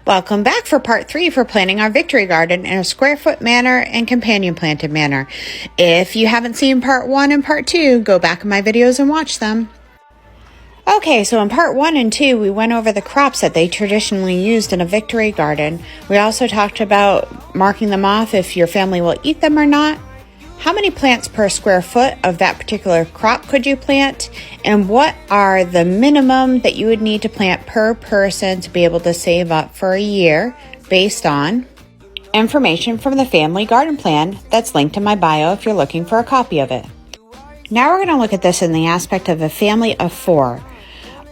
Welcome back for part 3 for planting our victory garden in a square foot manner and companion planted manner. If you haven't seen part 1 and part 2, go back in my videos and watch them. Okay, so in part 1 and 2, we went over the crops that they traditionally used in a victory garden. We also talked about marking them off if your family will eat them or not. How many plants per square foot of that particular crop could you plant? And what are the minimum that you would need to plant per person to be able to save up for a year based on information from the family garden plan that's linked in my bio if you're looking for a copy of it. Now we're going to look at this in the aspect of a family of 4.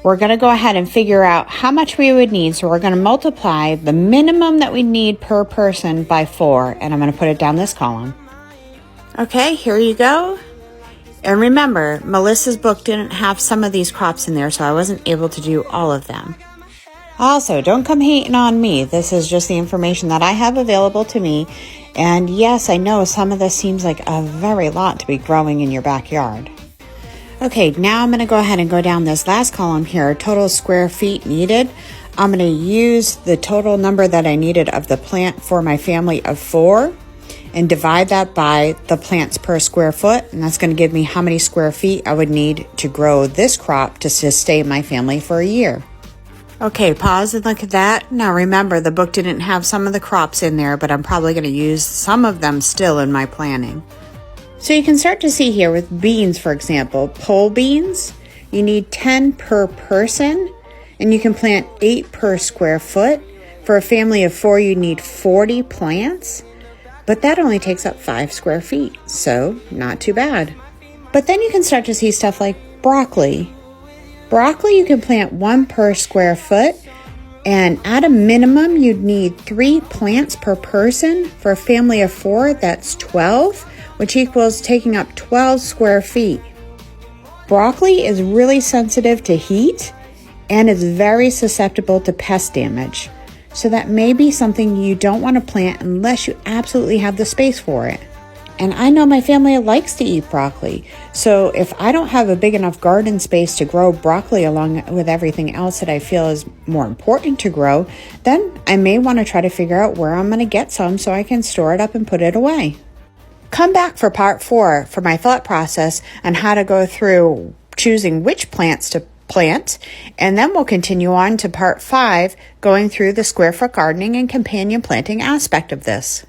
We're going to go ahead and figure out how much we would need. So we're going to multiply the minimum that we need per person by 4. And I'm going to put it down this column. Okay, here you go. And remember, Melissa's book didn't have some of these crops in there, so I wasn't able to do all of them. Also, don't come hating on me. This is just the information that I have available to me. And yes, I know some of this seems like a very lot to be growing in your backyard. Okay, now I'm going to go ahead and go down this last column here, total square feet needed. I'm going to use the total number that I needed of the plant for my family of 4 and divide that by the plants per square foot. And that's going to give me how many square feet I would need to grow this crop to sustain my family for a year. Okay, pause and look at that. Now remember, the book didn't have some of the crops in there, but I'm probably going to use some of them still in my planning. So you can start to see here with beans, for example, pole beans, you need 10 per person, and you can plant 8 per square foot. For a family of 4, you need 40 plants, but that only takes up 5 square feet, so not too bad. But then you can start to see stuff like broccoli. Broccoli, you can plant 1 per square foot, and at a minimum, you'd need 3 plants per person. For a family of 4, that's 12, which equals taking up 12 square feet. Broccoli is really sensitive to heat and is very susceptible to pest damage. So that may be something you don't want to plant unless you absolutely have the space for it. And I know my family likes to eat broccoli. So if I don't have a big enough garden space to grow broccoli along with everything else that I feel is more important to grow, then I may want to try to figure out where I'm going to get some so I can store it up and put it away. Come back for part 4 for my thought process on how to go through choosing which plants to plant, and then we'll continue on to part 5, going through the square foot gardening and companion planting aspect of this.